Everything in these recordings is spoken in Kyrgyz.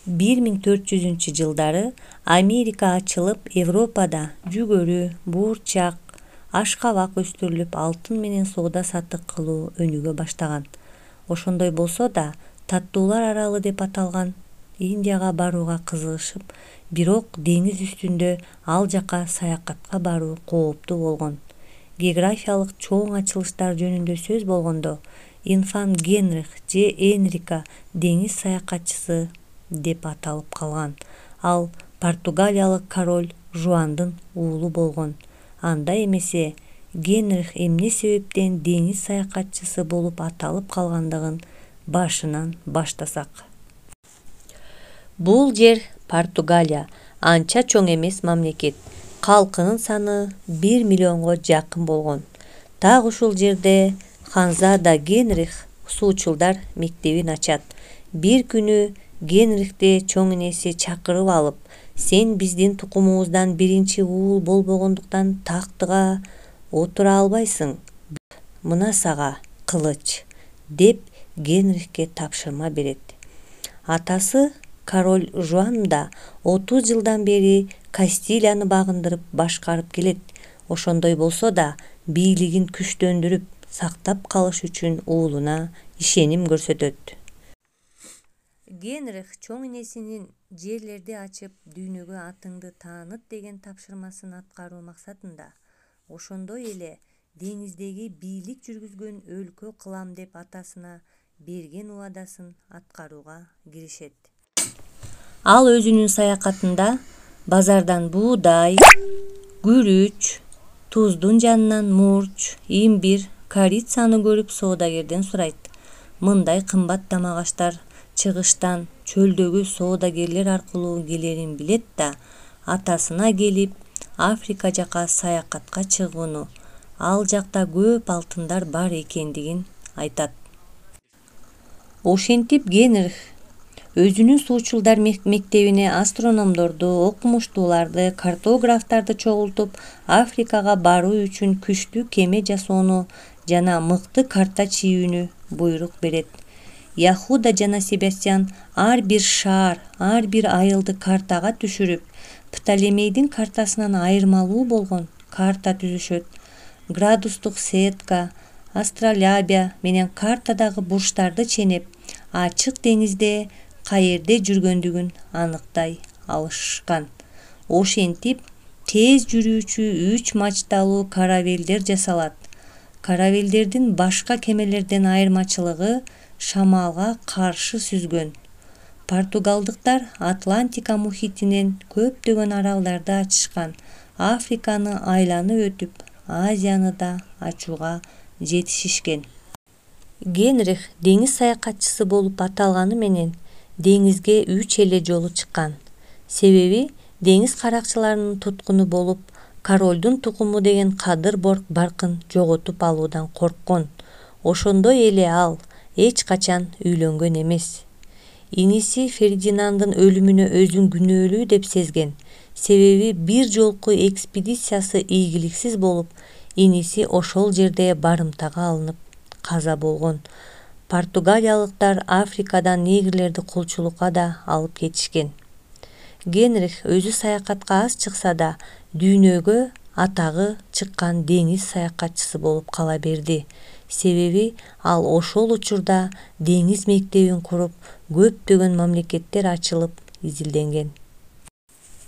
1400-жылдары Америка ачылып, Европада жүгөрү, буурчак, ашкабак өстүрүлүп, алтын менен соода саттык кылуу өнүгө баштаган. Ошондой болсо да, таттуулар аралы деп аталган Индияга барууга кызыгышып, бирок деңиз үстүндө ал жака саякатка баруу кооптуу болгон. Географиялык чоң ачылыштар жөнүндө сөз болгондо, инфант Генрих же Энрика деңиз саякатчысы деп аталып калган. Ал Португалиялык король Жуандын уулу болгон. Анда эмесе Генрих эмне себептен деңиз саякатчысы болуп аталып калгандыгын башынан баштасак. Бул жер Португалия анча чоң эмес мамлекет. Калкынын саны 1 миллионго жакын болгон. Так ушул жерде ханзада Генрих суучулдар мектебин ачат. Бир күнү Генрихти чоң энеси чакырып алып, сен биздин тукумубуздан биринчи уул болбогондуктан тактыга отура албайсың. Мына сага кылыч, деп Генрихке тапшырма берет. Атасы король Жуан да 30 жылдан бери Кастилияны багындырып башкарып келет. Ошондой болсо да, бийлигин күчтөндүрүп сактап калыш үчүн уулуна ишеним көрсөтөт. Генрих чоң энесинин жерлерди ачып, дүйнөгө атыңды тааныт деген тапшырмасын аткаруу максатында, ошондой эле деңиздеги бийлик жүргүзгөн өлкө кылам деп атасына берген убадасын аткарууга киришет. Ал өзүнүн саякатында базардан буудай, күрүч, туздун жанынан мурч, имбир, корицаны көрүп соодагерден сурайт. Мындай кымбат тамак аштар чыгыштан чөлдөгү соодагерлер аркылуу келерин билет да, атасына келип Африка жака саякатка чыгууну, ал жакта көп алтындар бар экендигин айтат. Ошентип Генрих өзүнүн суучулдар мектебине астрономдорду, окумуштууларды, картографтарды чогултуп, Африкага баруу үчүн күчтүү кеме жасоону жана мыкты карта чийүүнү буйрук берет. Яхуда жана Себастьян ар бир шаар, ар бир айылды картага түшүрүп, Птолемейдин картасынан айырмалуу болгон карта түзүшөт. Градустук сетка, астролябия менен картадагы бурчтарды ченеп, ачык деңизде каерде жүргөндүгүн аныктай алышкан. Ошентип, тез жүрүүчү 3 мачталуу каравелдер жасалат. Каравелдердин башка кемелерден айырмачылыгы шамалга каршы сүзгөн. Португалдыктар Атлантика мухитинен көптөгөн аралдарды ачышкан. Африканы айланып өтүп, Азияны да ачууга жетишишкен. Генрих деңиз саякатчысы болуп аталганы менен деңизге 3 эле жолу чыккан. Себеби деңиз каракчыларынын туткуну болуп, королдун тукуму деген кадыр баркын жоготуп алуудан корккон. Ошондой эле ал эч качан үйлөнгөн эмес. Иниси Фердинандын өлүмүнө өзүн күнөөлүү деп сезген. Себеби бир жолку экспедициясы ийгиликсиз болуп, иниси ошол жерде барымтага алынып каза болгон. Португалиялыктар Африкадан негрлерди кулчулукка да алып кетишкен. Генрих өзү саякатка аз чыкса да, дүйнөгө атагы чыккан деңиз саякатчысы болуп кала берди. Себеби ал ошол учурда деңиз мектебин куруп, көптөгөн мамлекеттер ачылып изилденген.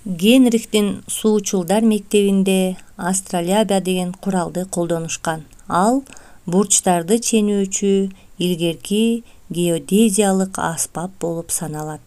Генрихтин суучулдар мектебинде астролябия деген куралды колдонушкан. Ал бурчтарды ченүүчү илгерки геодезиялык аспап болуп саналат.